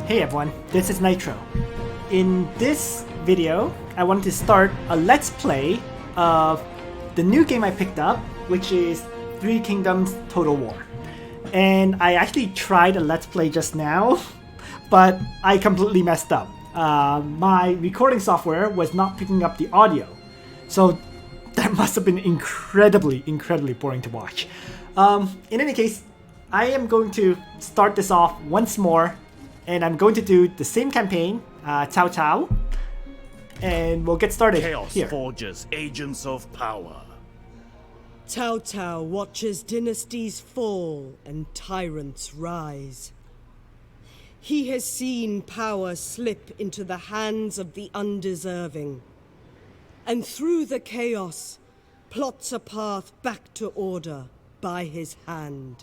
Hey everyone, this is Nitro. In this video, I wanted to start a Let's Play of the new game I picked up, which is Three Kingdoms Total War. And I actually tried a Let's Play just now, but I completely messed up. My recording software was not picking up the audio, so that must have been incredibly boring to watch. In any case, I am going to start this off once more, and I'm going to do the same campaign, Cao Cao, and we'll get started Chaos here. forges agents of power. Cao Cao watches dynasties fall and tyrants rise. He has seen power slip into the hands of the undeserving, and through the chaos, plots a path back to order by his hand.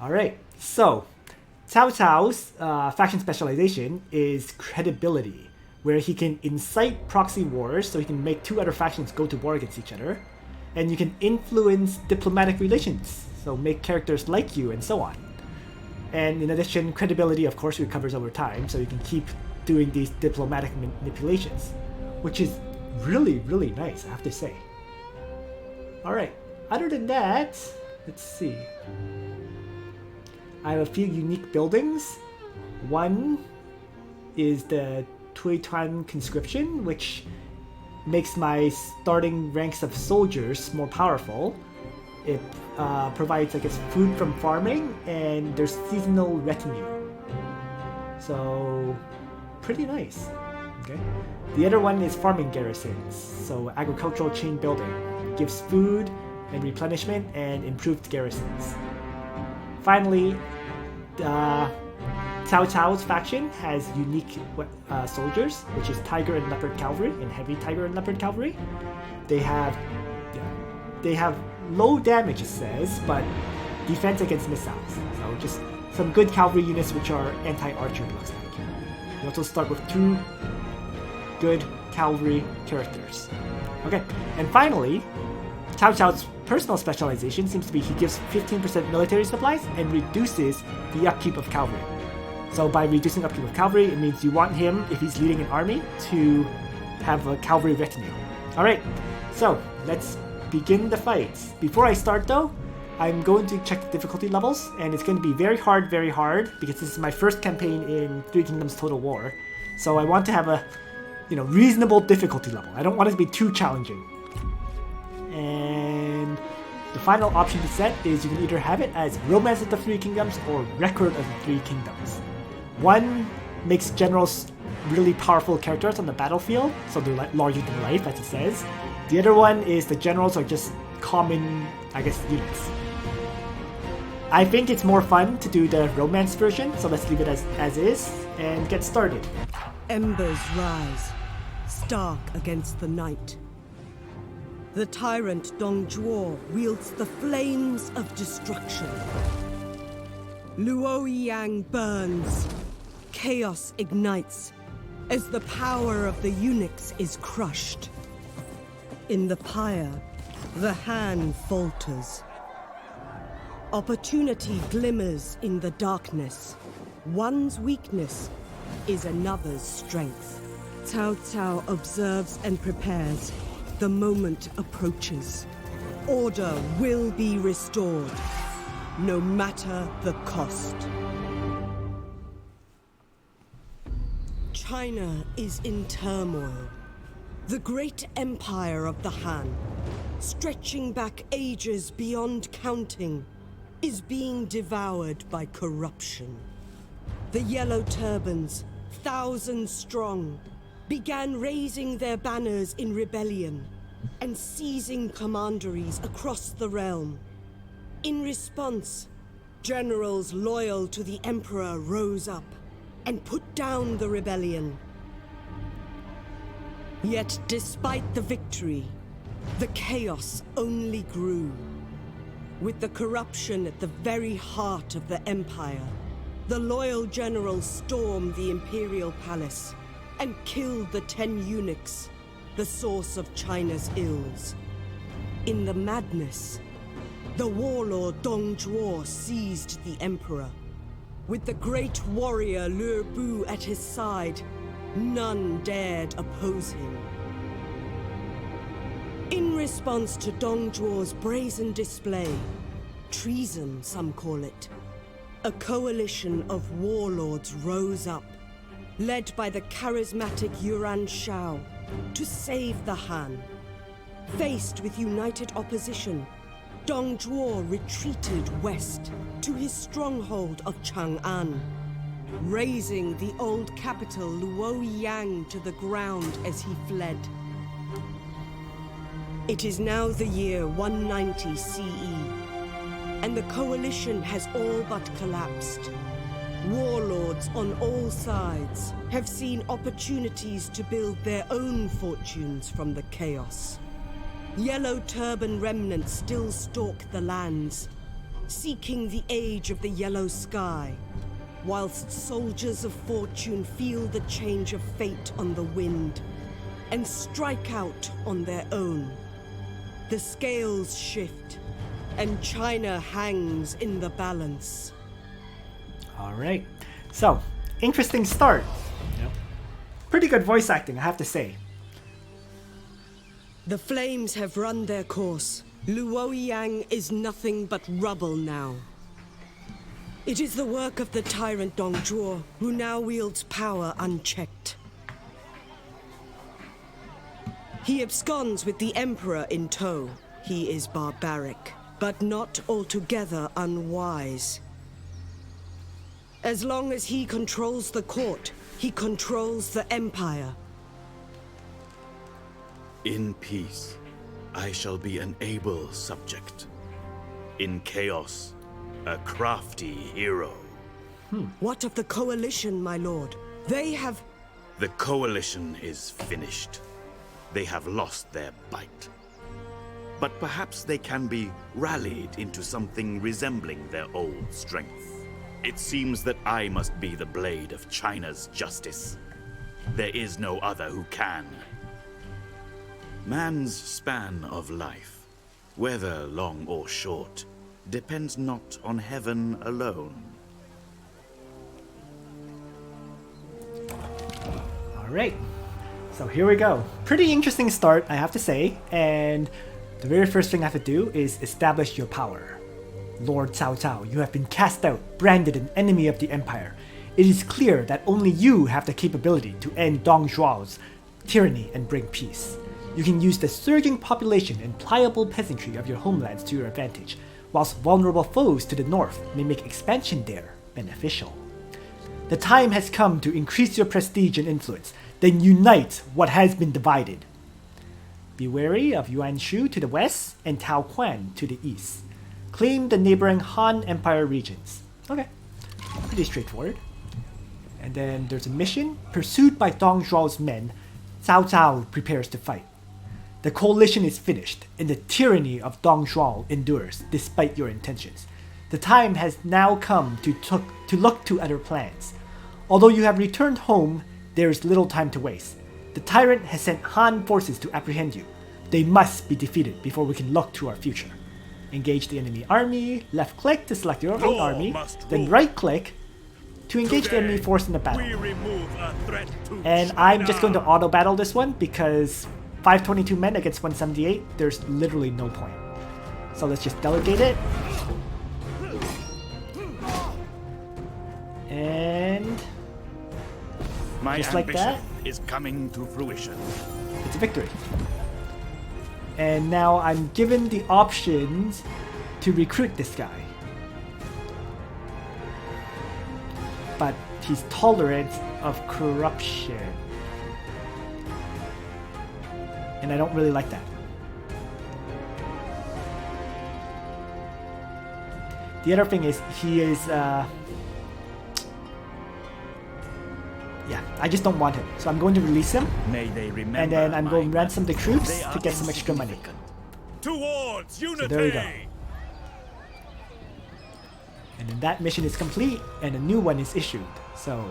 Alright, so Cao Cao's faction specialization is credibility, where he can incite proxy wars so he can make two other factions go to war against each other, and you can influence diplomatic relations, so make characters like you and so on. And in addition, credibility of course recovers over time, so you can keep doing these diplomatic manipulations, which is really nice, I have to say. Alright, other than that, let's see. I have a few unique buildings. One is the Tuituan conscription, which makes my starting ranks of soldiers more powerful. It provides, I guess, food from farming, and there's seasonal retinue. So, pretty nice. Okay. The other one is farming garrisons, so agricultural chain building. Gives food and replenishment and improved garrisons. Finally, Cao Cao's faction has unique soldiers, which is Tiger and Leopard Cavalry and Heavy Tiger and Leopard Cavalry. They have low damage, it says, but defense against missiles. So just some good cavalry units which are anti-archer, it looks like. We also start with two good cavalry characters. Okay, and finally, Cao Cao's personal specialization seems to be he gives 15% military supplies and reduces the upkeep of cavalry. So by reducing upkeep of cavalry, it means you want him, if he's leading an army, to have a cavalry retinue. Alright, so let's begin the fights. Before I start though, I'm going to check the difficulty levels, and it's going to be very hard, because this is my first campaign in Three Kingdoms Total War. So I want to have a, reasonable difficulty level. I don't want it to be too challenging. And the final option to set is you can either have it as Romance of the Three Kingdoms or Record of the Three Kingdoms. One makes generals really powerful characters on the battlefield, so they're larger than life, as it says. The other one is the generals are just common, I guess, units. I think it's more fun to do the Romance version, so let's leave it as is and get started. Embers rise, stark against the night. The tyrant Dong Zhuo wields the flames of destruction. Luoyang burns. Chaos ignites as the power of the eunuchs is crushed. In the pyre, the Han falters. Opportunity glimmers in the darkness. One's weakness is another's strength. Cao Cao observes and prepares. The moment approaches. Order will be restored, no matter the cost. China is in turmoil. The great empire of the Han, stretching back ages beyond counting, is being devoured by corruption. The Yellow Turbans, thousands strong, began raising their banners in rebellion and seizing commanderies across the realm. In response, generals loyal to the Emperor rose up and put down the rebellion. Yet despite the victory, the chaos only grew. With the corruption at the very heart of the Empire, the loyal generals stormed the Imperial Palace and killed the 10 eunuchs, the source of China's ills. In the madness, the warlord Dong Zhuo seized the emperor. With the great warrior Lur Bu at his side, none dared oppose him. In response to Dong Zhuo's brazen display, treason some call it, a coalition of warlords rose up, led by the charismatic Yuan Shao, to save the Han. Faced with united opposition, Dong Zhuo retreated west to his stronghold of Chang'an, razing the old capital Luoyang to the ground as he fled. It is now the year 190 CE, and the coalition has all but collapsed. Warlords on all sides have seen opportunities to build their own fortunes from the chaos. Yellow turban remnants still stalk the lands, seeking the age of the yellow sky, whilst soldiers of fortune feel the change of fate on the wind and strike out on their own. The scales shift, and China hangs in the balance. Alright, so, interesting start. Yep. Pretty good voice acting, I have to say. The flames have run their course. Luoyang is nothing but rubble now. It is the work of the tyrant Dong Zhuo, who now wields power unchecked. He absconds with the Emperor in tow. He is barbaric, but not altogether unwise. As long as he controls the court, he controls the Empire. In peace, I shall be an able subject. In chaos, a crafty hero. What of the coalition, my lord? They have... The coalition is finished. They have lost their bite. But perhaps they can be rallied into something resembling their old strength. It seems that I must be the blade of China's justice. There is no other who can. Man's span of life, whether long or short, depends not on heaven alone. Alright, so here we go. Pretty interesting start, I have to say, and the very first thing I have to do is establish your power. Lord Cao Cao, you have been cast out, branded an enemy of the Empire. It is clear that only you have the capability to end Dong Zhuo's tyranny and bring peace. You can use the surging population and pliable peasantry of your homelands to your advantage, whilst vulnerable foes to the north may make expansion there beneficial. The time has come to increase your prestige and influence, then unite what has been divided. Be wary of Yuan Shu to the west and Tao Quan to the east. Claim the neighboring Han Empire regions. Okay, pretty straightforward. And then there's a mission. Pursued by Dong Zhuo's men, Cao Cao prepares to fight. The coalition is finished, and the tyranny of Dong Zhuo endures despite your intentions. The time has now come to look to other plans. Although you have returned home, there is little time to waste. The tyrant has sent Han forces to apprehend you. They must be defeated before we can look to our future. Engage the enemy army, left click to select your own army, then right click to engage the enemy force in the battle. And I'm just going to auto battle this one because 522 men against 178, there's literally no point. So let's just delegate it. And my just like that, is coming to fruition. It's a victory. And now I'm given the options to recruit this guy. But he's tolerant of corruption. And I don't really like that. The other thing is, he is, yeah, I just don't want him. So I'm going to release him. May they remember, and then I'm going to ransom the troops to get some extra money. Towards unity. So there we go. And then that mission is complete, and a new one is issued. So,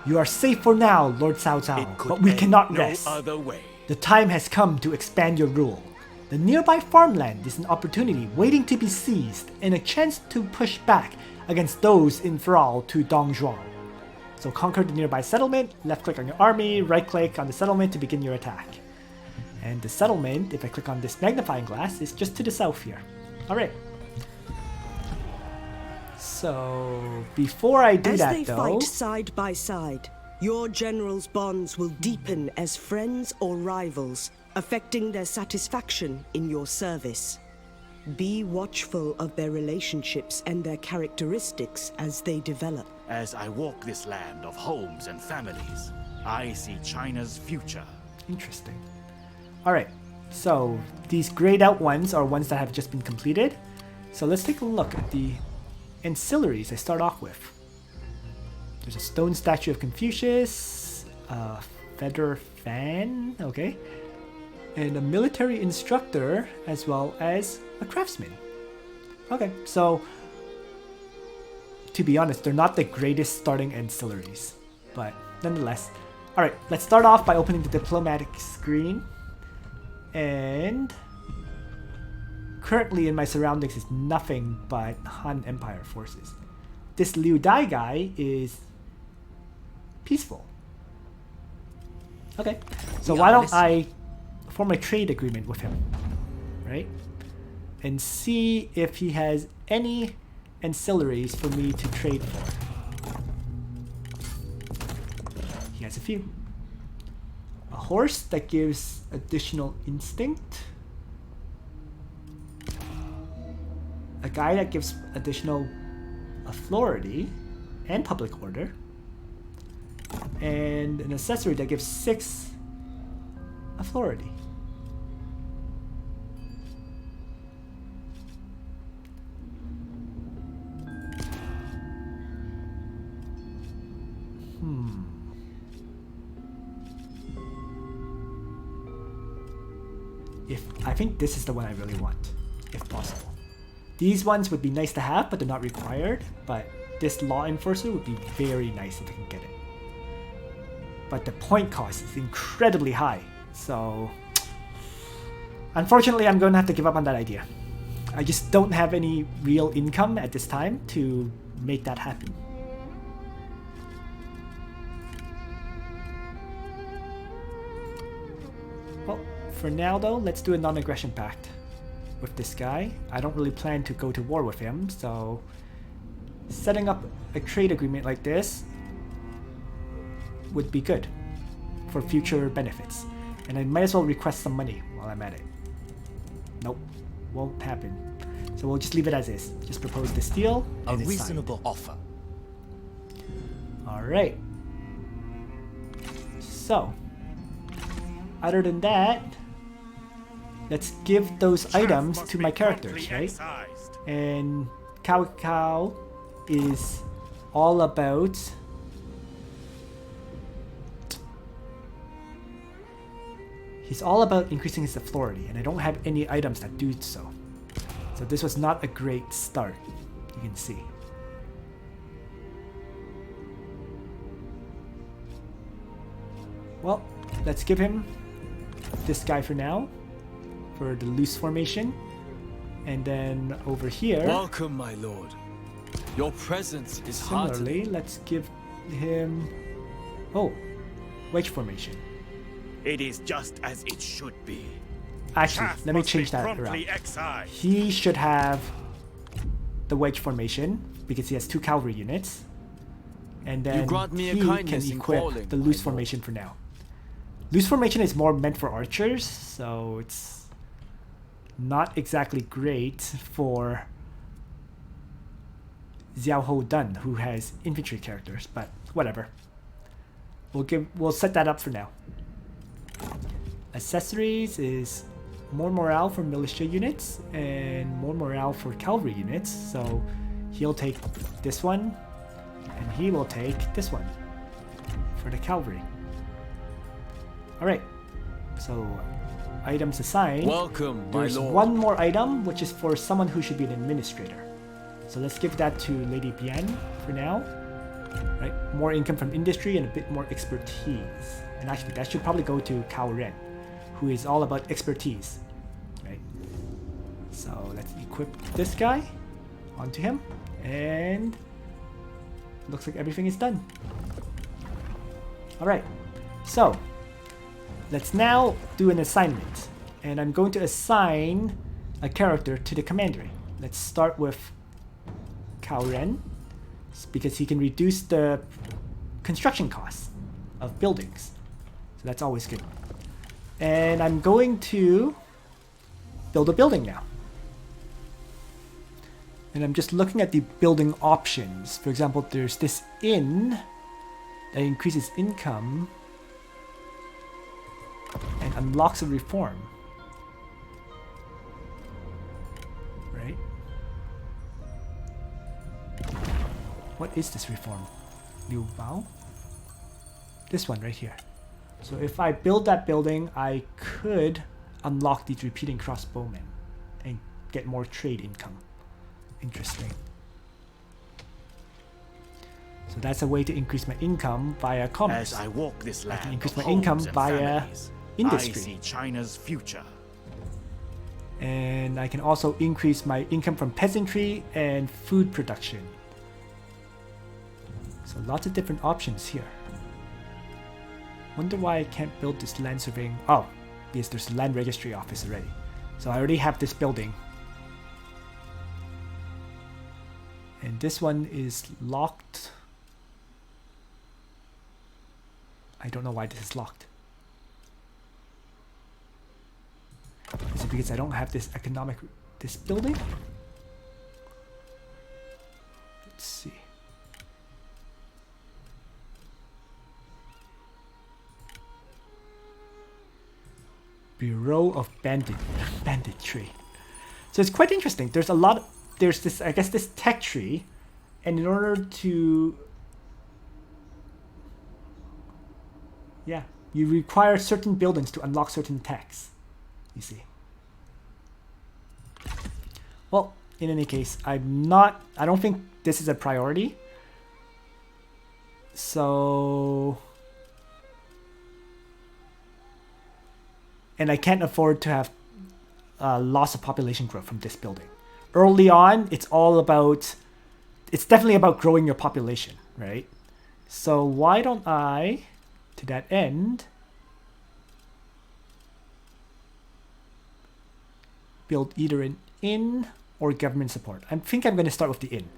you are safe for now, Lord Cao Cao, but we cannot rest. No other way. The time has come to expand your rule. The nearby farmland is an opportunity waiting to be seized and a chance to push back against those in thrall to Dongzhuang. So conquer the nearby settlement, left click on your army, right click on the settlement to begin your attack. And the settlement, if I click on this magnifying glass, is just to the south here. Alright. So before I do that though... As they fight side by side, your generals' bonds will deepen as friends or rivals, affecting their satisfaction in your service. Be watchful of their relationships and their characteristics as they develop. As I walk this land of homes and families, I see China's future. Interesting. Alright, so these grayed out ones are ones that have just been completed. So let's take a look at the ancillaries I start off with. There's a stone statue of Confucius, a feather fan, okay, and a military instructor, as well as a craftsman. Okay, so to be honest, they're not the greatest starting ancillaries, but nonetheless. Alright, let's start off by opening the diplomatic screen. And currently in my surroundings is nothing but Han Empire forces. This Liu Dai guy is peaceful. Okay, so why don't I form a trade agreement with him, right? And see if he has any ancillaries for me to trade for. He has a few. A horse that gives additional instinct. A guy that gives additional authority and public order. And an accessory that gives 6 authority. I think this is the one I really want, if possible. These ones would be nice to have, but they're not required. But this law enforcer would be very nice if I can get it. But the point cost is incredibly high, so unfortunately I'm going to have to give up on that idea. I just don't have any real income at this time to make that happen. Well, for now though, let's do a non-aggression pact with this guy. I don't really plan to go to war with him, so setting up a trade agreement like this would be good for future benefits. And I might as well request some money while I'm at it. Nope, won't happen. So we'll just leave it as is. Just propose this deal. A reasonable offer. Alright. So, other than that, let's give those items to my characters, right? And Cao Cao is all about increasing his authority, and I don't have any items that do so. So this was not a great start, you can see. Well, let's give him this guy for now, for the loose formation. And then over here, welcome, my lord. Your presence is similarly, heartening. let's give him, wedge formation. It is just as it should be. Actually, Chaff let me must change be that promptly around. excised. He should have the wedge formation because he has 2 cavalry units. And then grant me a he can kindness in equip calling, the my loose lord. formation for now. Loose formation is more meant for archers, so it's not exactly great for Xiao Ho Dun, who has infantry characters, but whatever. We'll set that up for now. Accessories is more morale for militia units and more morale for cavalry units, so he'll take this one and he will take this one for the cavalry. Alright, so items assigned. Welcome, my There's lord. one more item which is for someone who should be an administrator. So let's give that to Lady Bian for now. Right, more income from industry and a bit more expertise. And actually that should probably go to Cao Ren, who is all about expertise. Right? So let's equip this guy onto him, and looks like everything is done. Alright, so let's now do an assignment, and I'm going to assign a character to the commandery. Let's start with Cao Ren, because he can reduce the construction costs of buildings, so that's always good. And I'm going to build a building now. And I'm just looking at the building options. For example, there's this inn that increases income and unlocks a reform. Right? What is this reform? Liu Bao? This one right here. So if I build that building, I could unlock these repeating crossbowmen and get more trade income. Interesting. So that's a way to increase my income via commerce. As I walk this land, I can increase my income via industry. I see China's future. And I can also increase my income from peasantry and food production. So lots of different options here. Wonder why I can't build this land surveying. Oh, because there's a land registry office already. So I already have this building. And this one is locked. I don't know why this is locked. Is it because I don't have this this building? Let's see. Bureau of Banditry. So it's quite interesting. There's a lot. There's this, I guess, this tech tree, and in order to, yeah, you require certain buildings to unlock certain techs. You see. Well, in any case, I don't think this is a priority. So, and I can't afford to have loss of population growth from this building. Early on, it's definitely about growing your population, right? So why don't I, to that end, build either an inn or government support. I think I'm going to start with the inn,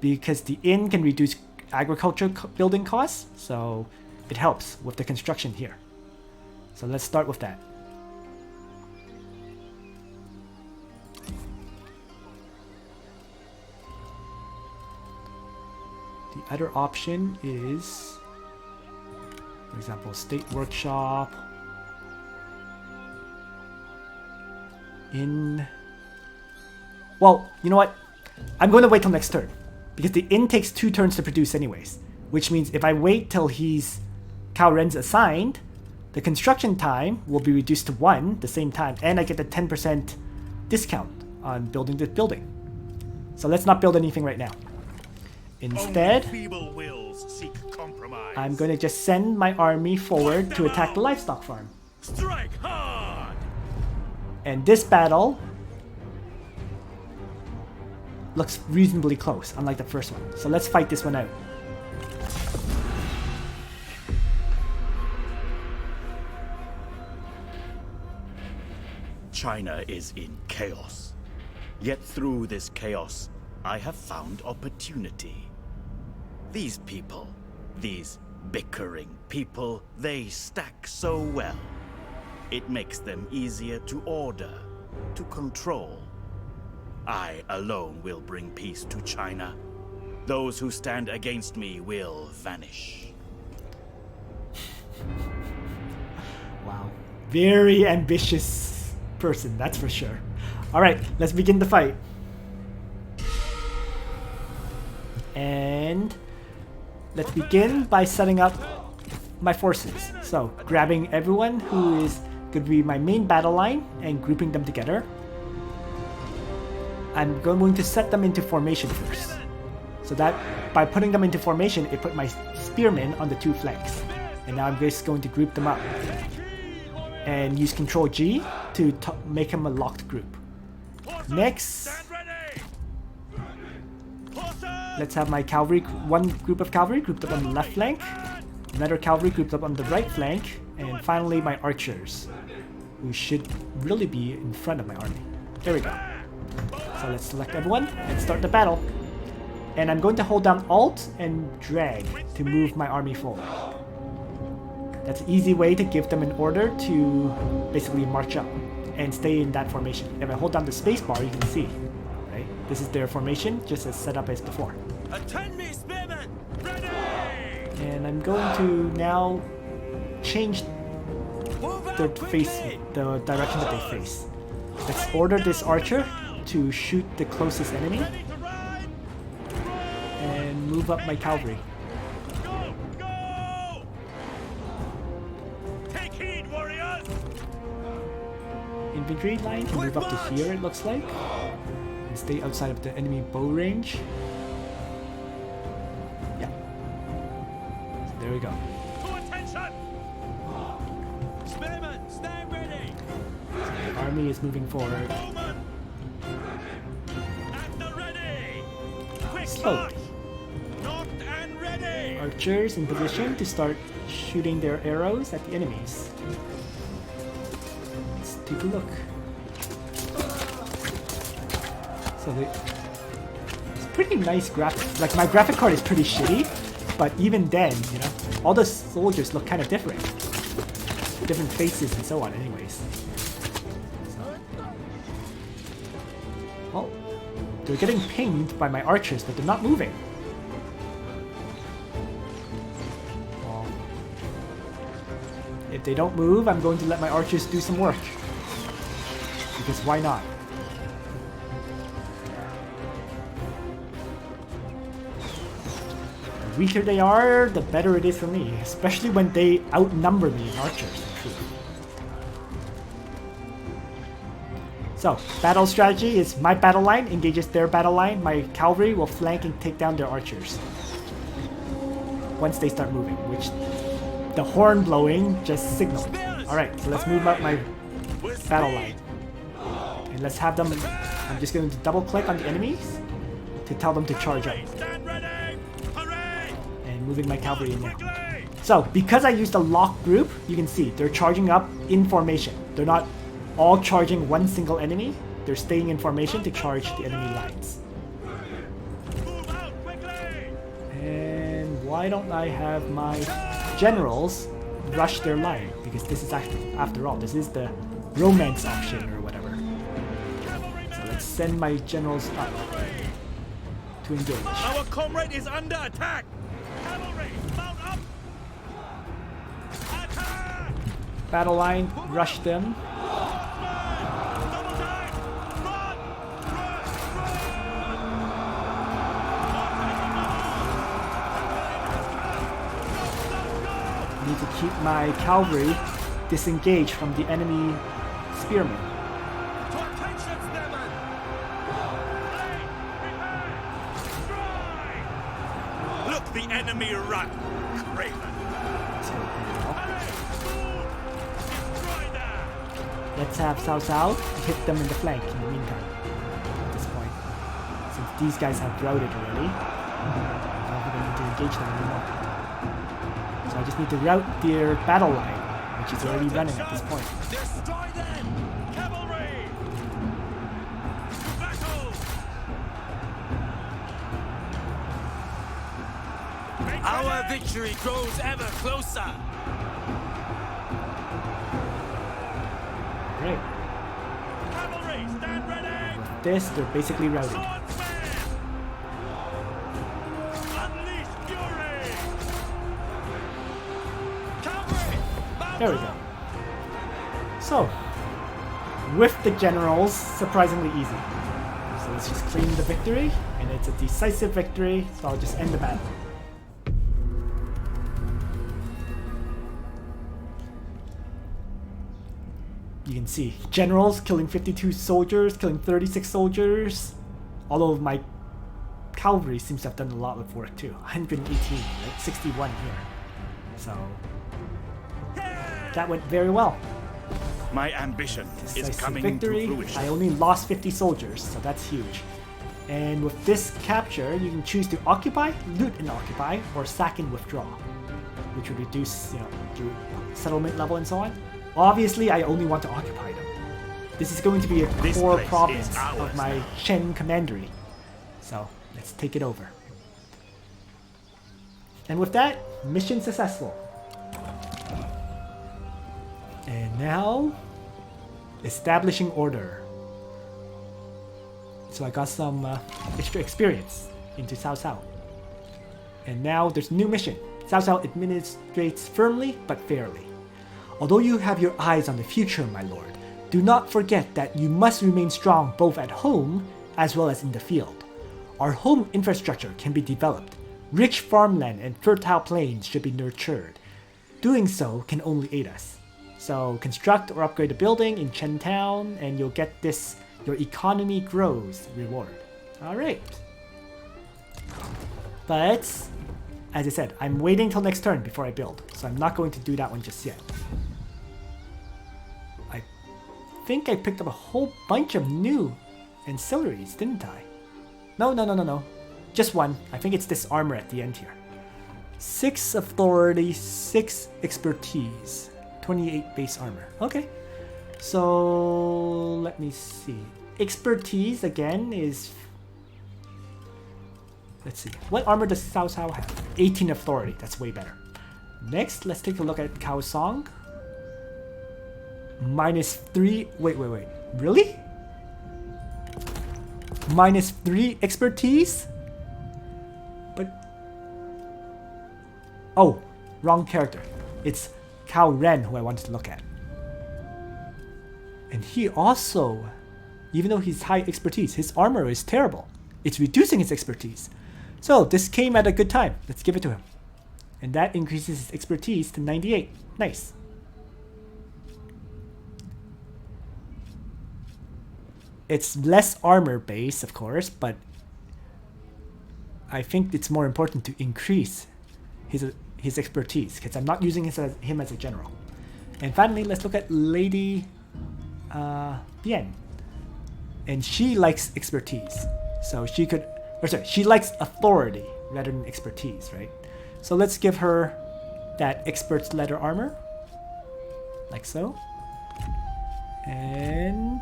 because the inn can reduce agriculture building costs, so it helps with the construction here. So let's start with that. The other option is, for example, state workshop, inn. Well, you know what? I'm going to wait till next turn, because the inn takes 2 turns to produce anyways, which means if I wait till Cao Ren's assigned, the construction time will be reduced to 1 the same time, and I get the 10% discount on building this building. So let's not build anything right now. Instead, feeble wills seek compromise. I'm going to just send my army forward to attack the livestock farm. Strike hard! And this battle looks reasonably close, unlike the first one. So let's fight this one out. China is in chaos. Yet through this chaos, I have found opportunity. These people, these bickering people, they stack so well. It makes them easier to order, to control. I alone will bring peace to China. Those who stand against me will vanish. Wow. Very ambitious person, that's for sure. Alright, let's begin the fight. And let's begin by setting up my forces. So, grabbing everyone who is going to be my main battle line and grouping them together. I'm going to set them into formation first. So that by putting them into formation, it put my spearmen on the 2 flanks. And now I'm just going to group them up. And use Control G to make them a locked group. Next, let's have my cavalry, one group of cavalry grouped up on the left flank, another cavalry grouped up on the right flank, and finally my archers, who should really be in front of my army. There we go. So let's select everyone and start the battle. And I'm going to hold down Alt and drag to move my army forward. That's an easy way to give them an order to basically march up and stay in that formation. If I hold down the spacebar, you can see, right? This is their formation, just as set up as before. Attend me, spearmen! Ready! And I'm going to now change the direction that they face. Let's order this archer to shoot the closest enemy and move up my cavalry. Go! Go! Take heed, warriors! Infantry line can move up to here, it looks like, and stay outside of the enemy bow range. Yeah. So there we go. To attention! Spearmen, stand ready! The army is moving forward Bowmen! At the ready! Quick slowly. march! Not and ready! Archers in position to start shooting their arrows at the enemies. Let's take a look. So it's pretty nice graphics. Like, my graphic card is pretty shitty, but even then, you know, all the soldiers look kind of different. Different faces and so on anyways. Well, they're getting pinged by my archers, but they're not moving. Well, if they don't move, I'm going to let my archers do some work. Because why not? The weaker they are, the better it is for me. Especially when they outnumber me in archers. So, battle strategy is my battle line engages their battle line. My cavalry will flank and take down their archers once they start moving, which the horn blowing just signaled. Alright, so let's move up my battle line. And let's have them, I'm just going to double click on the enemies to tell them to charge up. And moving my cavalry in now. So, because I used a lock group, you can see they're charging up in formation. They're not all charging one single enemy. They're staying in formation to charge the enemy lines. And why don't I have my generals rush their line? Because this is actually, after all, this is the romance option or whatever. So let's send my generals up to engage. Our comrade is under attack! Cavalry, mount up! Attack! Battle line, rush them. Need to keep my cavalry disengaged from the enemy spearmen. Look the enemy run! Craven! Let's have Cao Cao hit them in the flank in the meantime. At this point, since these guys have routed already, I don't think I need to engage them anymore. So I just need to rout their battle line, which is already running at this point. Destroy them! Cavalry! Battle! Our victory grows ever closer! Great. Cavalry, stand ready! With this, they're basically routed. Unleash fury! Cavalry! There we go. So, with the generals, surprisingly easy. So let's just claim the victory, and it's a decisive victory, so I'll just end the battle. You can see, generals killing 52 soldiers, killing 36 soldiers. Although my cavalry seems to have done a lot of work too. 118, right? 61 here. So, that went very well. My ambition is Decisive coming victory. to fruition. I only lost 50 soldiers, so that's huge. And with this capture, you can choose to occupy, loot and occupy, or sack and withdraw, which would reduce, through settlement level and so on. Obviously, I only want to occupy them. This is going to be a This core place province is ours of my now. Chen commandery. So let's take it over. And with that, mission successful. And now, establishing order. So I got some extra experience into Cao Cao. And now there's a new mission. Cao Cao administrates firmly but fairly. Although you have your eyes on the future, my lord, do not forget that you must remain strong both at home as well as in the field. Our home infrastructure can be developed. Rich farmland and fertile plains should be nurtured. Doing so can only aid us. So construct or upgrade a building in Chen Town and you'll get this your economy grows reward. Alright. But, as I said, I'm waiting till next turn before I build. So I'm not going to do that one just yet. I think I picked up a whole bunch of new ancillaries, didn't I? No. Just one. I think it's this armor at the end here. 6 authority, 6 expertise, 28 base armor. Okay. So let me see. Expertise again is. Let's see. What armor does Cao Cao have? 18 authority. That's way better. Next, let's take a look at Cao Song. -3. Wait. Really? -3 expertise? But. Oh, wrong character. It's Cao Ren who I wanted to look at. And he also, even though he's high expertise, his armor is terrible. It's reducing his expertise. So this came at a good time. Let's give it to him. And that increases his expertise to 98. Nice. It's less armor base, of course, but I think it's more important to increase his expertise because I'm not using him as a general. And finally, let's look at Lady Bien. And she likes expertise. So she could, she likes authority rather than expertise, right? So let's give her that expert's leather armor. Like so. And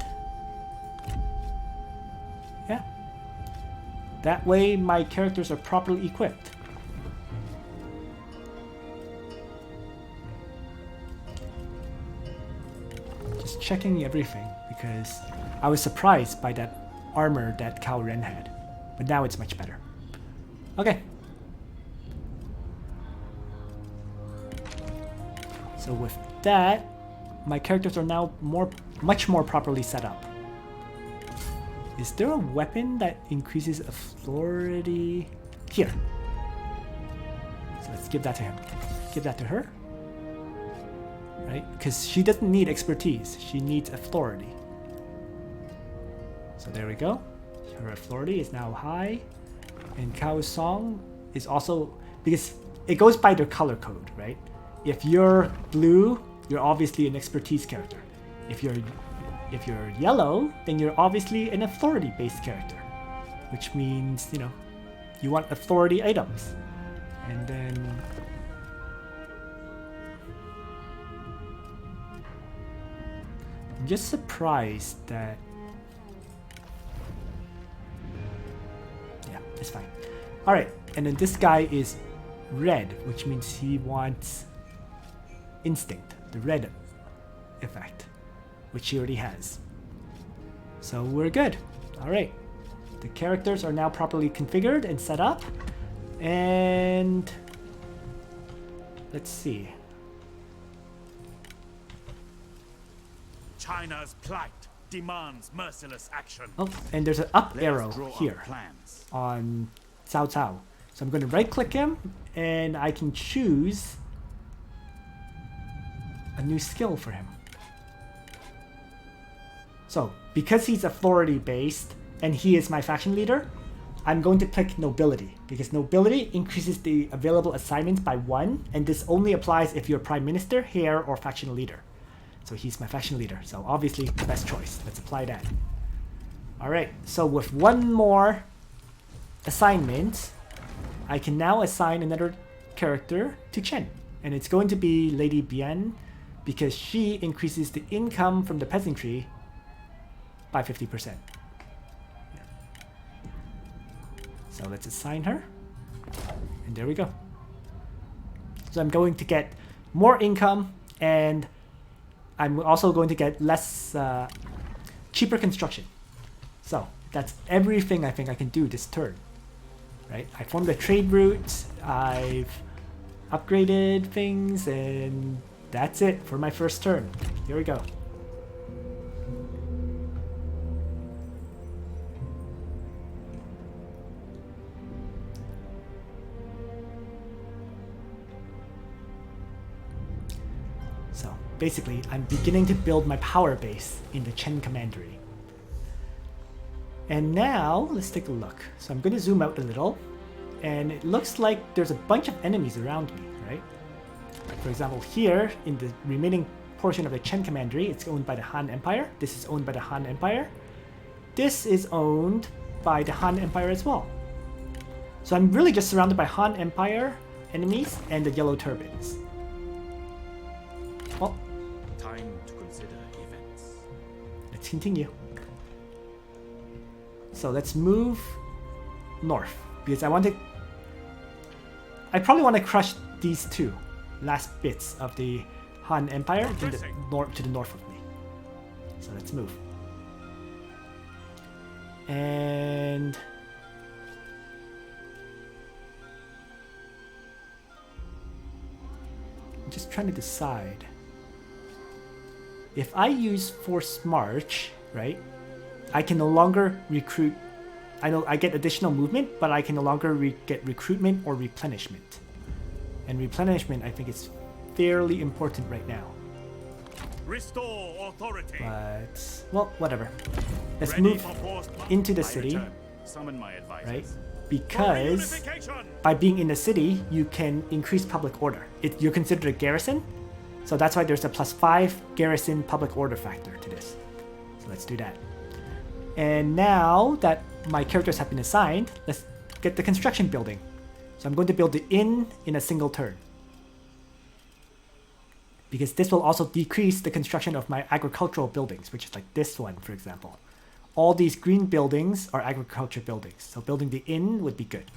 yeah. That way my characters are properly equipped. Just checking everything because I was surprised by that armor that Cao Ren had. But now it's much better. Okay. So with that, my characters are now much more properly set up. Is there a weapon that increases authority? Here. So let's give that to him. Give that to her. Right? Because she doesn't need expertise. She needs authority. So there we go. Her authority is now high. And Cao Song is also, because it goes by their color code, right? If you're blue, you're obviously an expertise character. If you're yellow, then you're obviously an authority-based character. Which means, you want authority items. And then I'm just surprised that it's fine. Alright, and then this guy is red, which means he wants instinct, the red effect, which he already has. So we're good. Alright, the characters are now properly configured and set up. And let's see. China's plight demands merciless action. Oh, and there's an up Let us arrow draw our here plans. on Cao Cao. So I'm going to right click him and I can choose a new skill for him. So because he's authority based and he is my faction leader, I'm going to click nobility because nobility increases the available assignments by 1, and this only applies if you're prime minister, heir, or faction leader. So he's my faction leader. So obviously the best choice. Let's apply that. Alright, so with one more assignment, I can now assign another character to Chen. And it's going to be Lady Bian, because she increases the income from the peasantry by 50%. So let's assign her. And there we go. So I'm going to get more income, and I'm also going to get less, cheaper construction. So that's everything I think I can do this turn. Right? I formed a trade route, I've upgraded things, and that's it for my first turn. Here we go. So basically, I'm beginning to build my power base in the Chen commandery. And now, let's take a look. So I'm going to zoom out a little, and it looks like there's a bunch of enemies around me, right? For example, here, in the remaining portion of the Chen commandery, it's owned by the Han Empire. This is owned by the Han Empire. This is owned by the Han Empire as well. So I'm really just surrounded by Han Empire enemies and the yellow turbans. Well, Time to consider events. let's continue. So let's move north, because I probably want to crush these two last bits of the Han Empire in the to the north of me. So let's move. And I'm just trying to decide. If I use forced march, right, I can no longer recruit. I know I get additional movement, but I can no longer get recruitment or replenishment. And replenishment, I think, is fairly important right now. Restore authority. But, well, whatever. Let's move into the city, Summon my advisors. right? Because by being in the city, you can increase public order. You're considered a garrison, so that's why there's a +5 garrison public order factor to this. So let's do that. And now that my characters have been assigned, let's get the construction building. So I'm going to build the inn in a single turn, because this will also decrease the construction of my agricultural buildings, which is like this one, for example. All these green buildings are agriculture buildings, so building the inn would be good.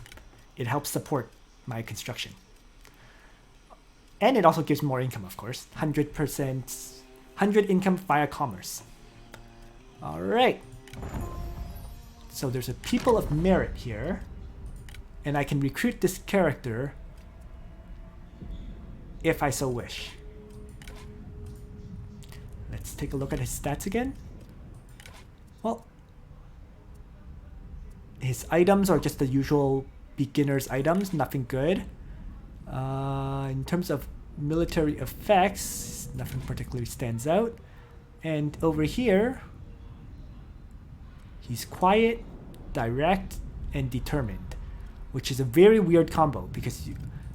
It helps support my construction. And it also gives more income, of course. 100% income via commerce. Alright. So there's a people of merit here, and I can recruit this character if I so wish. Let's take a look at his stats again. Well, his items are just the usual beginner's items, nothing good. In terms of military effects, nothing particularly stands out. And over here, he's quiet, direct, and determined, which is a very weird combo, because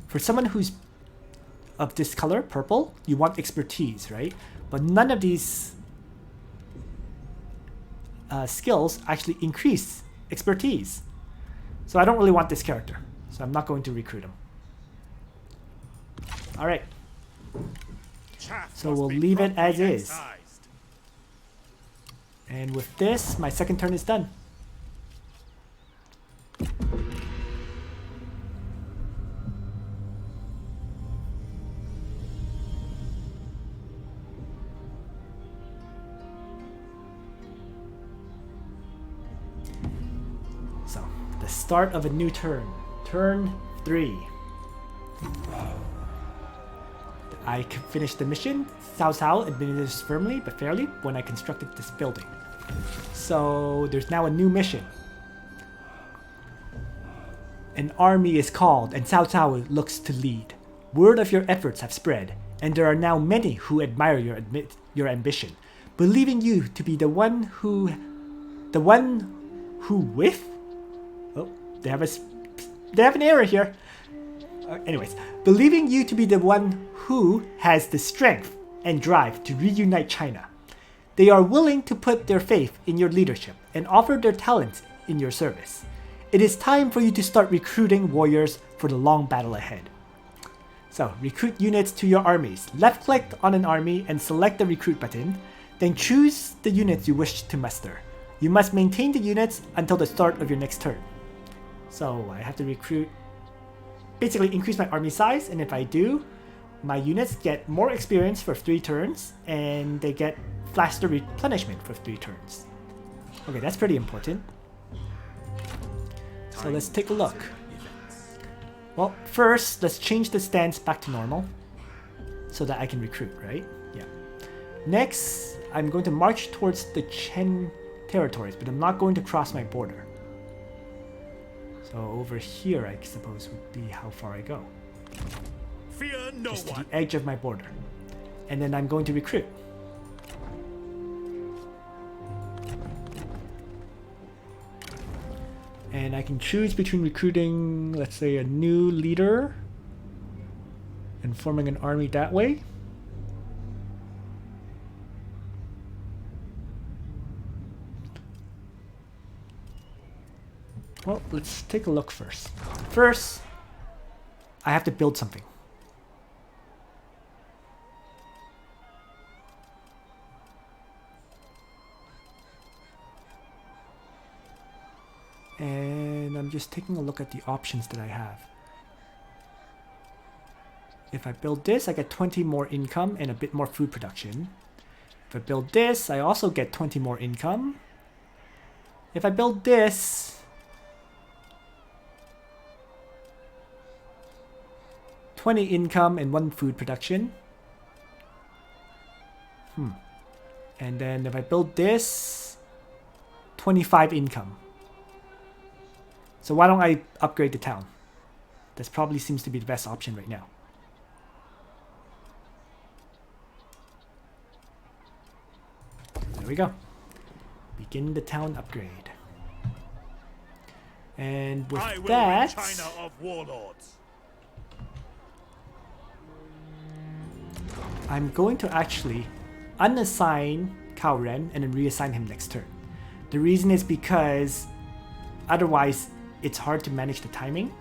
for someone who's of this color, purple, you want expertise, right? But none of these skills actually increase expertise. So I don't really want this character, so I'm not going to recruit him. Alright, so we'll leave it as is. And with this, my second turn is done. So, the start of a new turn. Turn 3. I finished the mission. Cao Cao administers firmly but fairly when I constructed this building. So there's now a new mission. An army is called, and Cao Cao looks to lead. Word of your efforts have spread, and there are now many who admire your ambition, believing you to be the one who with. Oh, they have an error here. Anyways, believing you to be the one who has the strength and drive to reunite China. They are willing to put their faith in your leadership and offer their talents in your service. It is time for you to start recruiting warriors for the long battle ahead. So, recruit units to your armies. Left-click on an army and select the recruit button, then choose the units you wish to muster. You must maintain the units until the start of your next turn. So, I have to recruit, basically increase my army size, and if I do, my units get more experience for 3 turns, and they get faster replenishment for 3 turns. Okay, that's pretty important. So let's take a look. Well, first, let's change the stance back to normal so that I can recruit, right? Yeah. Next, I'm going to march towards the Chen territories, but I'm not going to cross my border. So over here, I suppose, would be how far I go. Fear no Just to one. the edge of my border. And then I'm going to recruit. And I can choose between recruiting, let's say, a new leader and forming an army that way. Well, let's take a look first. First, I have to build something. And I'm just taking a look at the options that I have. If I build this, I get 20 more income and a bit more food production. If I build this, I also get 20 more income. If I build this, 20 income and 1 food production. And then if I build this, 25 income. So why don't I upgrade the town? This probably seems to be the best option right now. There we go. Begin the town upgrade. And with I will that, rid China of warlords. I'm going to actually unassign Cao Ren and then reassign him next turn. The reason is because otherwise it's hard to manage the timing.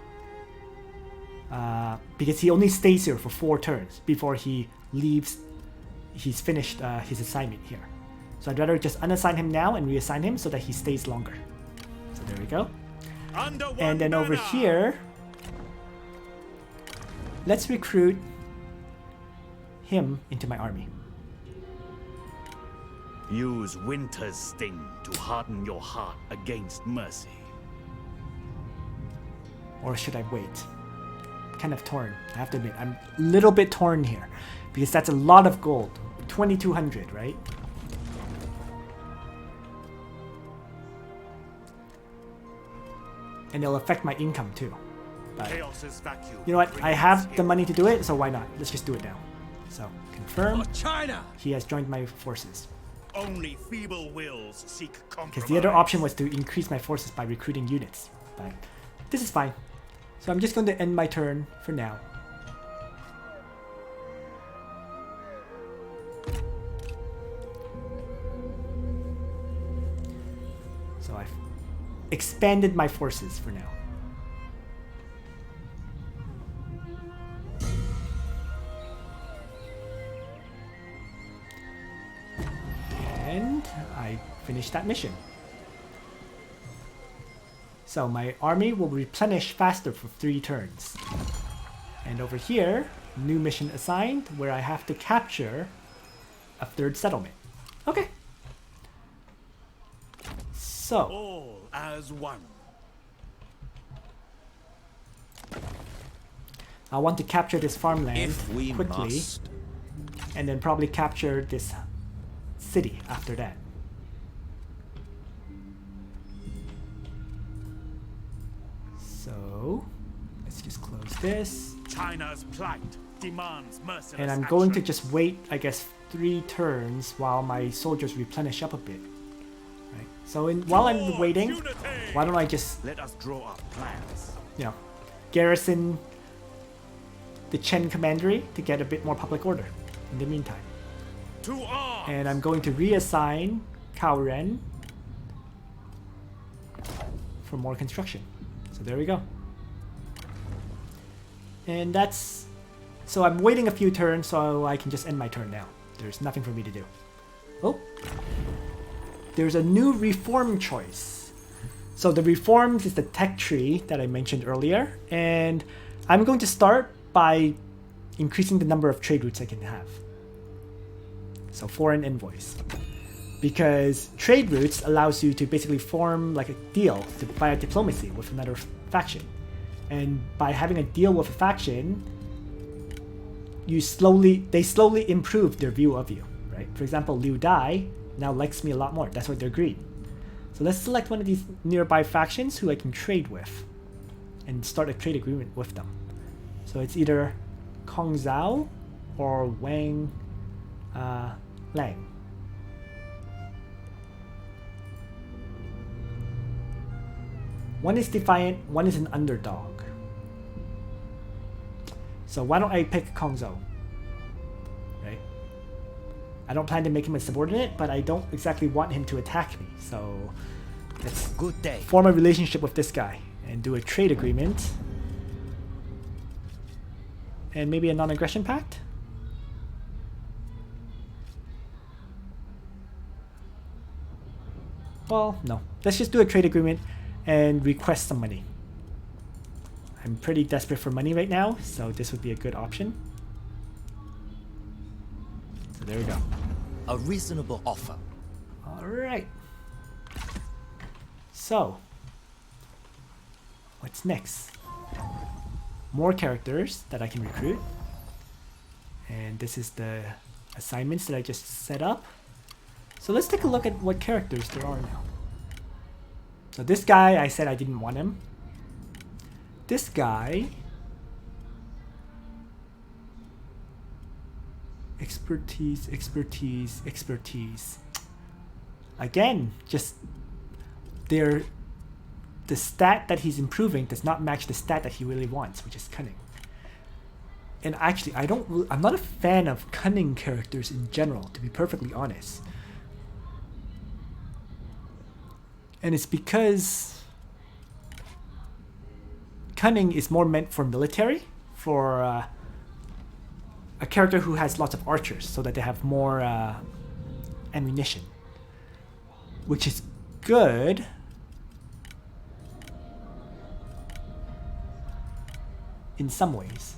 Because he only stays here for 4 turns before he leaves. He's finished his assignment here. So I'd rather just unassign him now and reassign him so that he stays longer. So there we go. And then over here, let's recruit him into my army. Use winter's sting to harden your heart against mercy. Or should I wait? Kind of torn. I have to admit, I'm a little bit torn here. Because that's a lot of gold. 2,200, right? And it'll affect my income too. But Chaos's vacuum. you know what? I have the money to do it, so why not? Let's just do it now. So, confirm. For China! He has joined my forces. Only feeble wills seek compromise. Because the other option was to increase my forces by recruiting units. But this is fine. So I'm just going to end my turn for now. So I've expanded my forces for now. And I finished that mission. So my army will replenish faster for 3 turns. And over here, new mission assigned where I have to capture a 3rd settlement. Okay. So All as one. I want to capture this farmland If we quickly must. and then probably capture this city after that. So let's just close this. China's plight demands merciless And I'm going to action. just wait, I guess, 3 turns while my soldiers replenish up a bit. Right. So while I'm Towards waiting, unity! why don't I just, Let us draw up plans. garrison the Chen commandery to get a bit more public order in the meantime. To arms! And I'm going to reassign Cao Ren for more construction. So there we go. And that's... So I'm waiting a few turns so I can just end my turn now. There's nothing for me to do. Oh. There's a new reform choice. So the reforms is the tech tree that I mentioned earlier. And I'm going to start by increasing the number of trade routes I can have. So foreign invoice. Because trade routes allows you to basically form like a deal via diplomacy with another faction. And by having a deal with a faction, they slowly improve their view of you, right? For example, Liu Dai now likes me a lot more. That's why they're green. So let's select one of these nearby factions who I can trade with and start a trade agreement with them. So it's either Kong Zhao or Wang Lang. One is defiant, one is an underdog. So why don't I pick Kong Zhao? Right? I don't plan to make him a subordinate, but I don't exactly want him to attack me. So let's Good day. form a relationship with this guy and do a trade agreement. And maybe a non-aggression pact? Well, no. Let's just do a trade agreement and request some money. I'm pretty desperate for money right now, so this would be a good option. So there we go. A reasonable offer. Alright. So, what's next? More characters that I can recruit. And this is the assignments that I just set up. So let's take a look at what characters there are now. So this guy, I said I didn't want him. This guy... Expertise, expertise, expertise. Again, just... the stat that he's improving does not match the stat that he really wants, which is cunning. And actually, I'm not a fan of cunning characters in general, to be perfectly honest. And it's because cunning is more meant for military, for a character who has lots of archers, so that they have more ammunition, which is good. In some ways.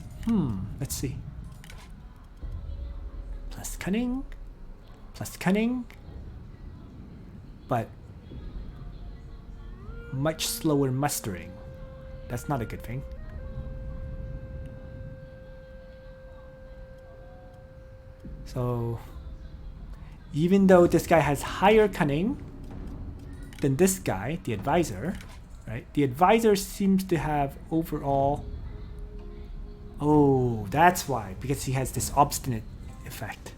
Let's see. Plus cunning. But much slower mustering. That's not a good thing. So, even though this guy has higher cunning than this guy, the advisor, right? The advisor seems to have overall... Oh, that's why. Because he has this obstinate effect.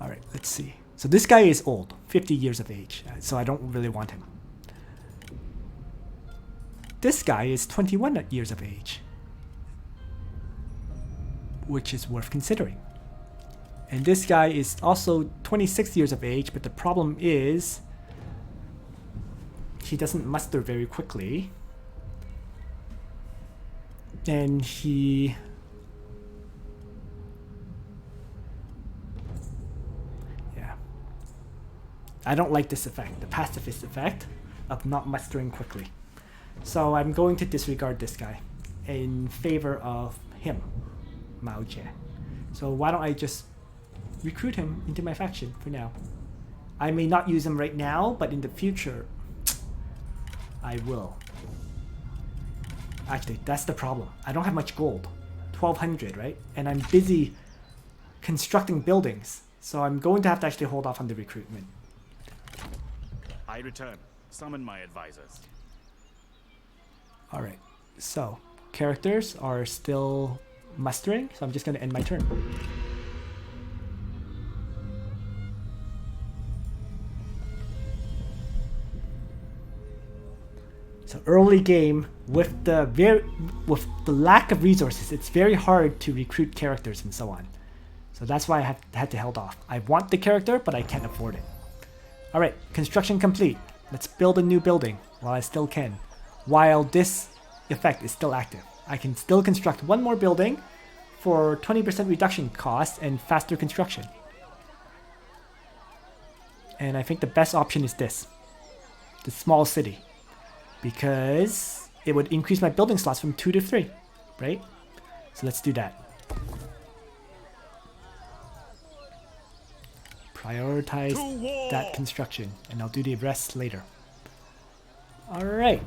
Alright, let's see. So this guy is old, 50 years of age, so I don't really want him. This guy is 21 years of age, which is worth considering. And this guy is also 26 years of age, but the problem is he doesn't muster very quickly. And he... I don't like this effect, the pacifist effect of not mustering quickly. So I'm going to disregard this guy in favor of him, Mao Jie. So why don't I just recruit him into my faction for now. I may not use him right now, but in the future, I will. Actually, that's the problem. I don't have much gold. 1,200, right? And I'm busy constructing buildings. So I'm going to have to actually hold off on the recruitment. I return. Summon my advisors. Alright, so characters are still mustering, so I'm just going to end my turn. So early game, with the lack of resources, it's very hard to recruit characters and so on. So that's why I had to hold off. I want the character, but I can't afford it. Alright, construction complete. Let's build a new building while I still can. While this effect is still active. I can still construct one more building for 20% reduction cost and faster construction. And I think the best option is this. The small city. Because it would increase my building slots from 2 to 3, right? So let's do that. Prioritize that construction, and I'll do the rest later. Alright,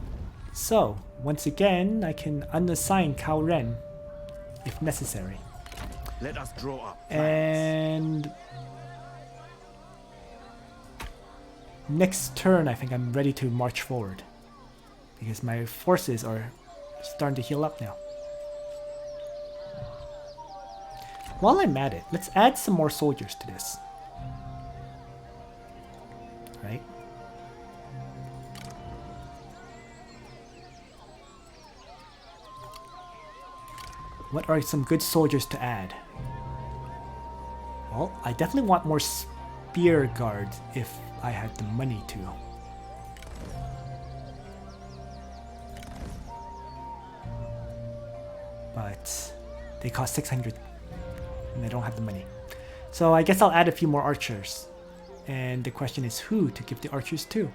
so once again, I can unassign Cao Ren if necessary. Let us draw up. And next turn, I think I'm ready to march forward. Because my forces are starting to heal up now. While I'm at it, let's add some more soldiers to this. Right? What are some good soldiers to add? Well, I definitely want more spear guards if I had the money to. But they cost 600 and I don't have the money. So I guess I'll add a few more archers. And the question is who to give the archers to.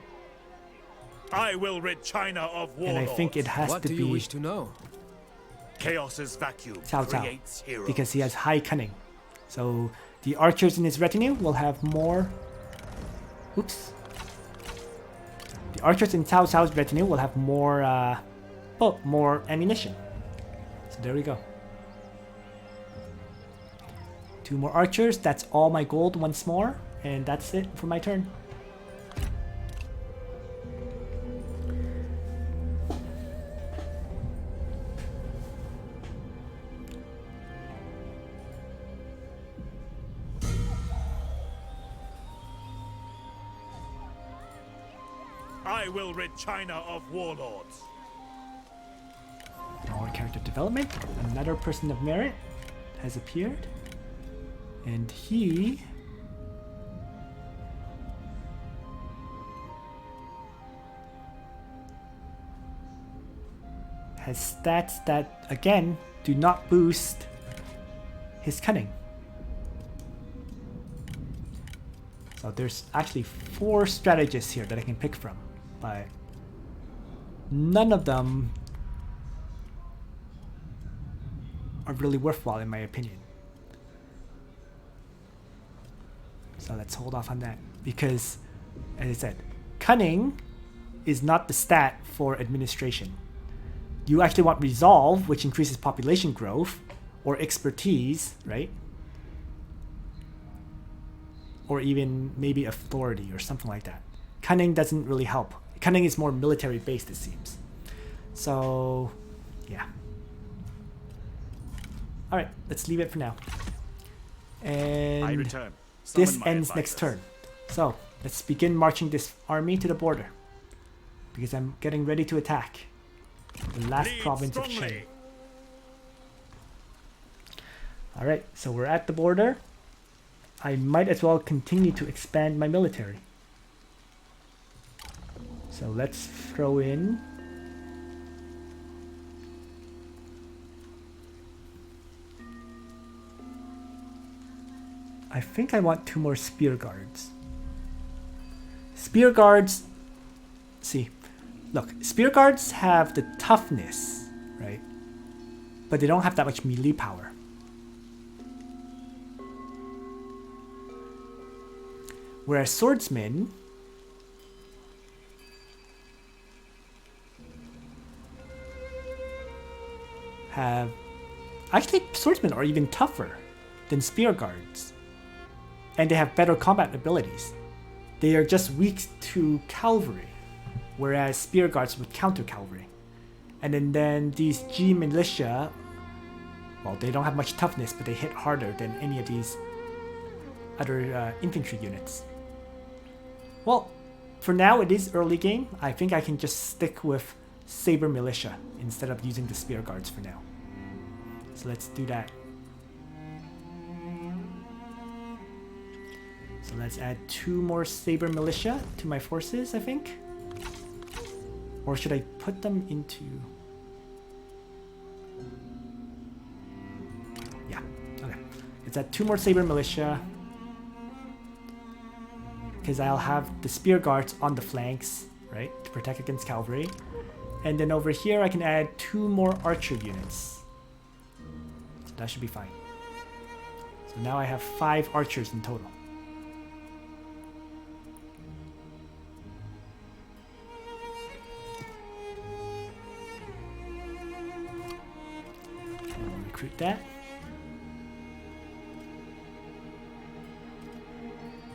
I will rid China of warlords. And I think it has What to do be you wish to know? Chaos's vacuum Cao Cao, creates heroes. because he has high cunning. So the archers in his retinue will have more... Oops. The archers in Cao Cao's retinue will have more, more ammunition. So there we go. 2 more archers, that's all my gold once more, and that's it for my turn. I will rid China of warlords. More character development. Another person of merit has appeared. And he... has stats that, again, do not boost his cunning. So there's actually 4 strategists here that I can pick from. But none of them are really worthwhile in my opinion. So let's hold off on that. Because, as I said, cunning is not the stat for administration. You actually want resolve, which increases population growth, or expertise, right? Or even maybe authority or something like that. Cunning doesn't really help. Cunning is more military based, it seems. So, yeah. Alright, let's leave it for now. And I return. this Summon my ends advisors. next turn. So, let's begin marching this army to the border. Because I'm getting ready to attack the last Lead province of strongly. Chen. Alright, so we're at the border. I might as well continue to expand my military. So let's throw in I think I want 2 more spear guards. Spear guards, see, look, spear guards have the toughness, right? But they don't have that much melee power. Whereas swordsmen have... Actually, swordsmen are even tougher than spear guards. And they have better combat abilities. They are just weak to cavalry, whereas spear guards would counter cavalry. And then these G militia, well, they don't have much toughness, but they hit harder than any of these other infantry units. Well, for now it is early game. I think I can just stick with Saber Militia instead of using the Spear Guards for now. So let's do that. So let's add 2 more Saber Militia to my forces, I think. Or should I put them into... Yeah, okay. Let's add 2 more Saber Militia. Because I'll have the Spear Guards on the flanks, right? To protect against cavalry. And then over here I can add 2 more Archer units. So that should be fine. So now I have 5 Archers in total. Recruit that.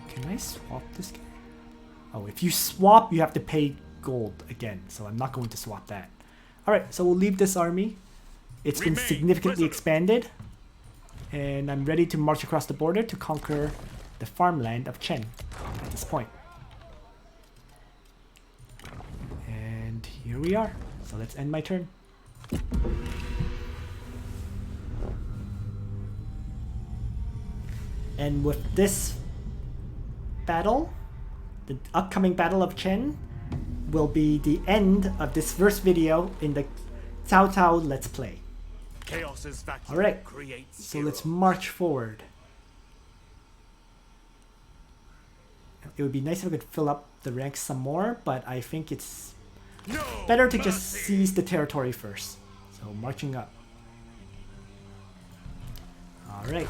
Can I swap this guy? Oh, if you swap, you have to pay gold again, so I'm not going to swap that. Alright, so we'll leave this army. It's been significantly expanded, and I'm ready to march across the border to conquer the farmland of Chen at this point. And here we are. So let's end my turn. And with this battle, the upcoming Battle of Chen will be the end of this first video in the Cao Cao Let's Play. Alright, so let's march forward. It would be nice if I could fill up the ranks some more, but I think it's better to just seize the territory first. So marching up. Alright.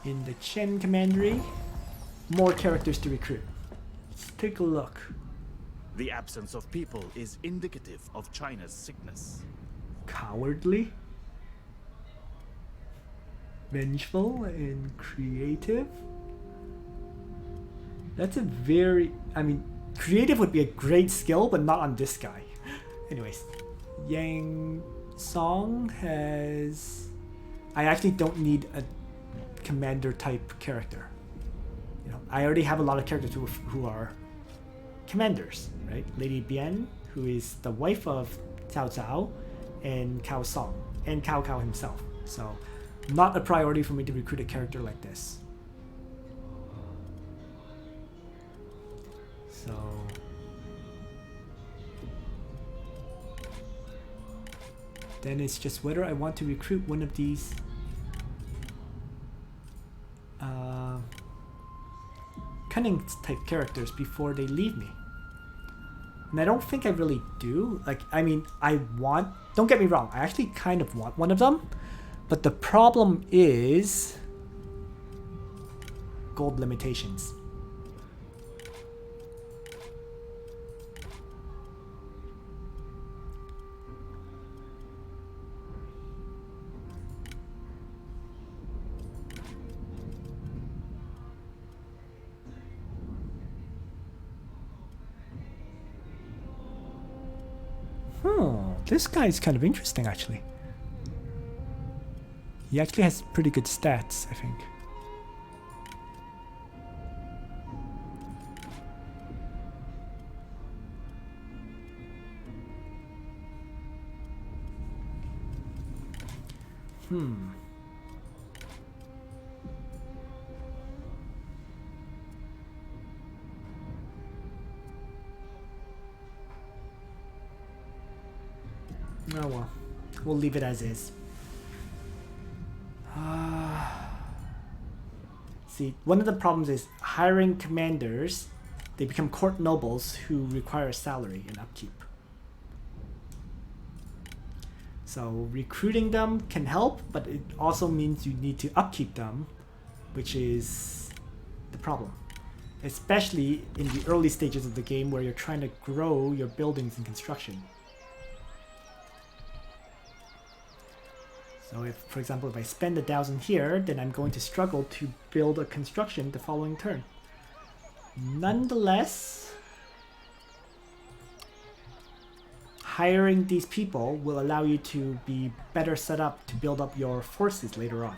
In the Chen commandery, more characters to recruit. Let's take a look. The absence of people is indicative of China's sickness. Cowardly, vengeful, and creative. That's a very... I mean, creative would be a great skill, but not on this guy. Anyways, Yang Song has... I actually don't need a commander type character. You know, I already have a lot of characters who are commanders, right? Lady Bian, who is the wife of Cao Cao, and Cao Song, and Cao Cao himself. So, not a priority for me to recruit a character like this. So, then it's just whether I want to recruit one of these cunning type characters before they leave me. And I don't think I really do. Like, I mean, I want... Don't get me wrong, I actually kind of want one of them. But the problem is... gold limitations. This guy is kind of interesting, actually. He actually has pretty good stats, I think. Oh well, we'll leave it as is. See, one of the problems is hiring commanders. They become court nobles who require salary and upkeep. So recruiting them can help, but it also means you need to upkeep them, which is the problem. Especially in the early stages of the game where you're trying to grow your buildings and construction. So if, for example, if I spend 1,000 here, then I'm going to struggle to build a construction the following turn. Nonetheless, hiring these people will allow you to be better set up to build up your forces later on.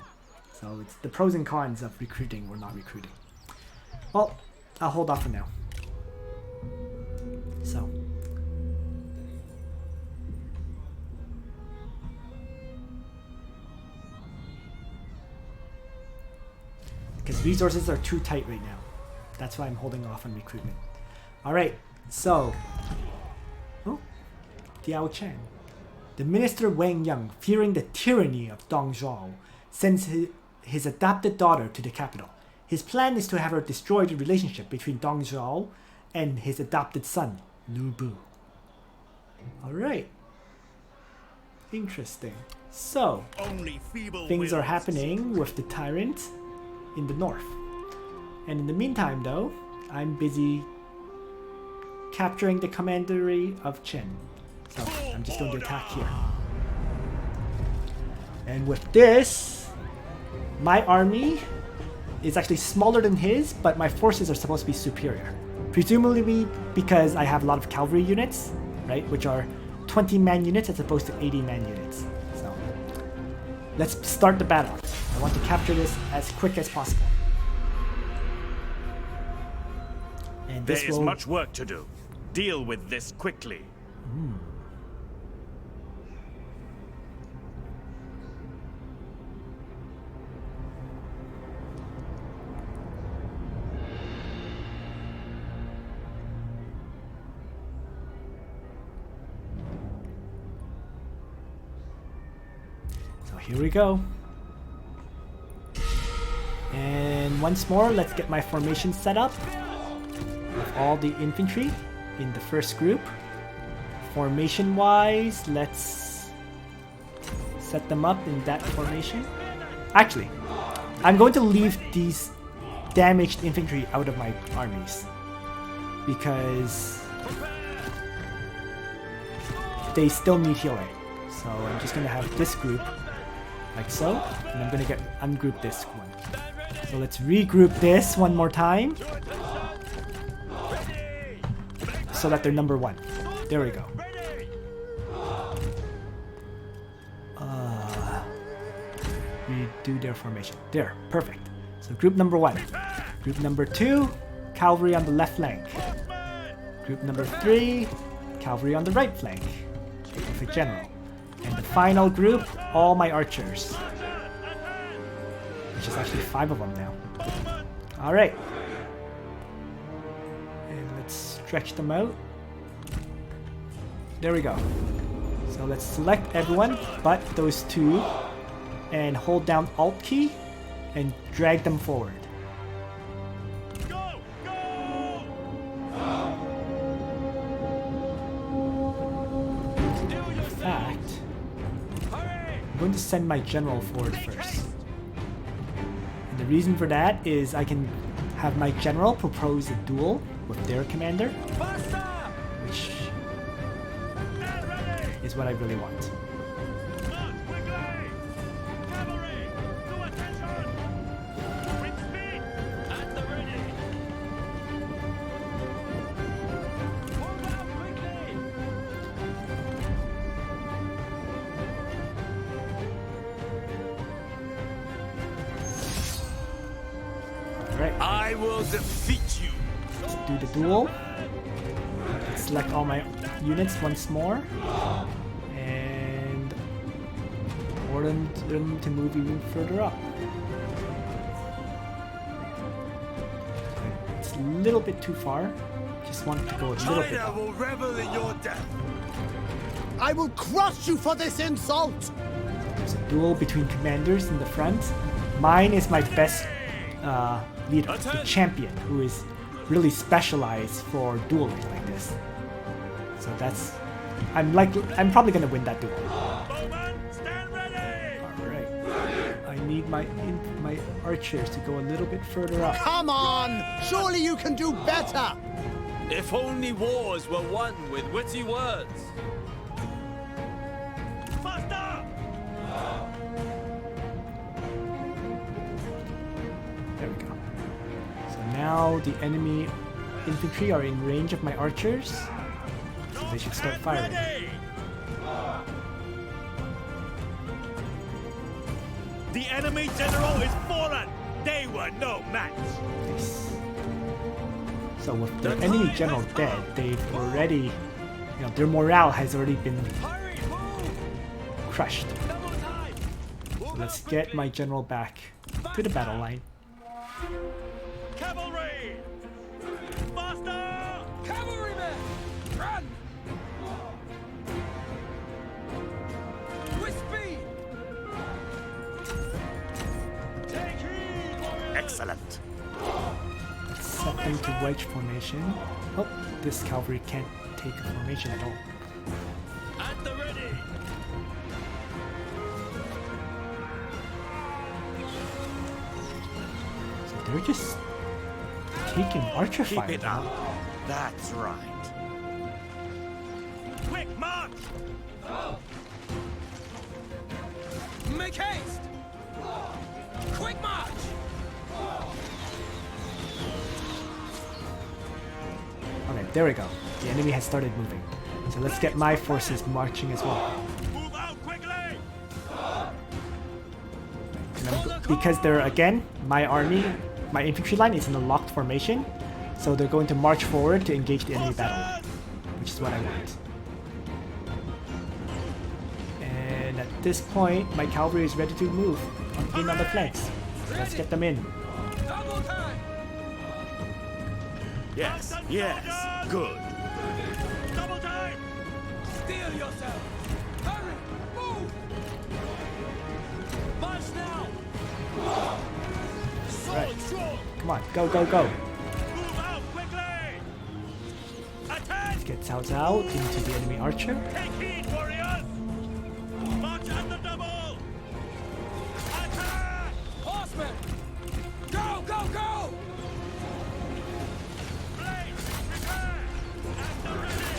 So it's the pros and cons of recruiting or not recruiting. Well, I'll hold off for now. So. Because resources are too tight right now. That's why I'm holding off on recruitment. Alright, so. Oh, Diao Chen. The minister Wang Yang, fearing the tyranny of Dong Zhao, sends his adopted daughter to the capital. His plan is to have her destroy the relationship between Dong Zhao and his adopted son, Lu Bu. Alright. Interesting. So, things are happening with the tyrant in the north. And in the meantime though, I'm busy capturing the commandery of Chen. So I'm just going to attack here. And with this, my army is actually smaller than his, but my forces are supposed to be superior. Presumably because I have a lot of cavalry units, right, which are 20-man units as opposed to 80-man units. So let's start the battle. I want to capture this as quick as possible. And there is much work to do. Deal with this quickly. So here we go. And once more, let's get my formation set up with all the infantry in the first group. Formation wise, let's set them up in that formation. Actually, I'm going to leave these damaged infantry out of my armies because they still need healing. So I'm just going to have this group like so, and I'm going to ungroup this one. So let's regroup this one more time so that they're number one. There we go. Redo their formation. There, perfect. So group number one. Group number two, cavalry on the left flank. Group number three, cavalry on the right flank. Perfect general. And the final group, all my archers. Which is actually 5 of them now. Alright. And let's stretch them out. There we go. So let's select everyone but those 2 and hold down Alt key and drag them forward. In fact, I'm going to send my general forward first. And the reason for that is I can have my general propose a duel with their commander, which is what I really want. I will defeat you. Let's do the duel. Let's select all my units once more. And order them to move even further up. It's a little bit too far. Just want to go a little bit up. will revel in your death. I will crush you for this insult! There's a duel between commanders in the front. Mine is my best leader, the champion, who is really specialized for dueling like this. So that's, I'm probably gonna win that duel. Alright, I need my archers to go a little bit further up. Come on! Surely you can do better! If only wars were won with witty words. There we go. So now the enemy infantry are in range of my archers, so they should start firing. The enemy general is fallen! They were no match! Nice. So with the enemy general dead, they've already, their morale has already been crushed. So let's get my general back to the battle line. Cavalry! Faster! Cavalrymen! Run! With speed! Take heed, warriors! Excellent. Let's set them to wedge formation. Oh, this cavalry can't take a formation at all. At the ready! So they're just taking archer Keep fire it now. up. That's right. Quick march! Make haste! Quick march! Okay, there we go. The enemy has started moving. So let's get my forces marching as well. Move out quickly! Because they're, again, my army, my infantry line is in a locked formation. So they're going to march forward to engage the enemy battle, which is what I want. And at this point, my cavalry is ready to move in on the flanks. Let's get them in. Double time! Yes, yes, good. Double time! Steel yourself! Hurry! Move! March now! Right. Strong! Come on, go, go, go. Move out quickly! Attack! Let's get Cao Cao into the enemy archer. Take heed, warriors! March at the double! Attack! Horsemen! Go, go, go! Blades, prepare! At the ready!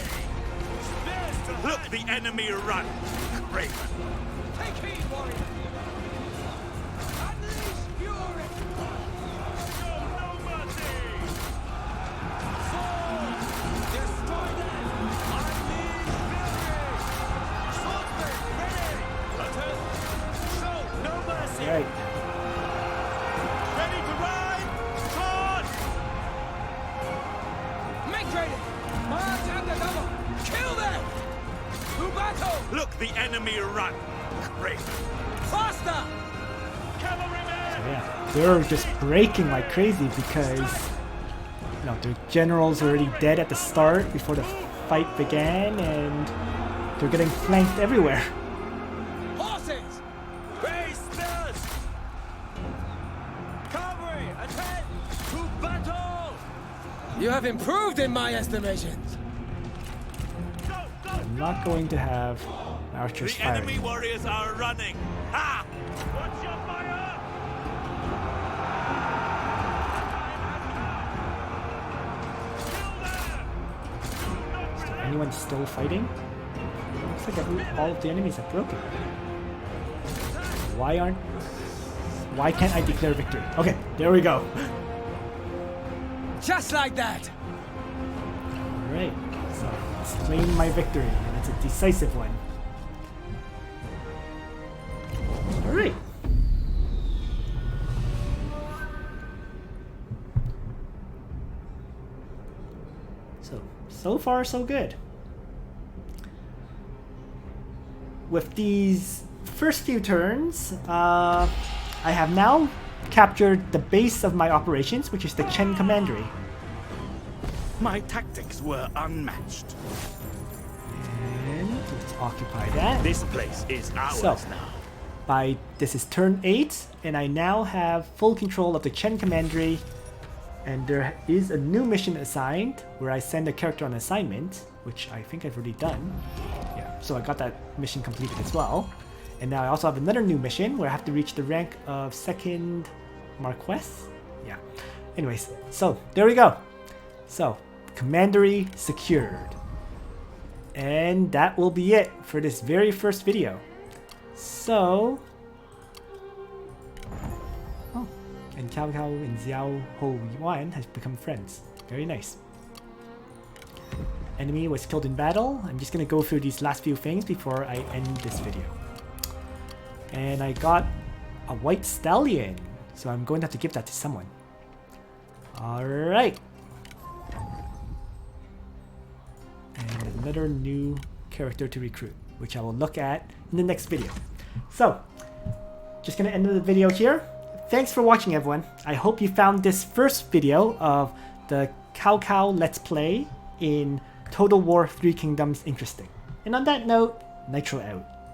Spears to look the enemy run! Craven! Take heed, warrior! Unleash fury! Show no mercy! Sword! Destroy them! Unleash fury! Swordsman, ready! Attack! Show no mercy! Right. Ready to ride! Charge! Make ready! March at the double! Kill them! To battle! Look the enemy run! Craven! Faster! Cavalrymen! Yeah, they're just breaking like crazy because their general's already dead at the start before the fight began, and they're getting flanked everywhere. Horses! Raise spears! Cavalry, attend! To battle! You have improved in my estimations. Go, go, I'm not going to have my archers the enemy firing. warriors are running! Ha! Watch your fire! Kill them! Anyone still fighting? Looks like all of the enemies have broken. Why can't I declare victory? Okay, there we go. Just like that! Alright, so let's claim my victory, and it's a decisive one. Alright. So far so good. With these first few turns, I have now captured the base of my operations, which is the Chen commandery. My tactics were unmatched. And let's occupy that. This place is ours So, now. this is turn 8, and I now have full control of the Chen commandery, and there is a new mission assigned where I send a character on assignment, which I think I've already done. Yeah, so I got that mission completed as well. And now I also have another new mission where I have to reach the rank of 2nd Marquess. Yeah. Anyways, so there we go. So, commandery secured. And that will be it for this very first video. So, oh, and Cao Cao and Xiao Ho Yuan has become friends. Very nice. enemy was killed in battle. I'm just gonna go through these last few things before I end this video. And I got a white stallion, so I'm going to have to give that to someone. Alright. And another new character to recruit, which I will look at in the next video. So, just gonna end the video here. Thanks for watching, everyone. I hope you found this first video of the Cao Cao Let's Play in Total War 3 Kingdoms interesting. And on that note, Nitro out.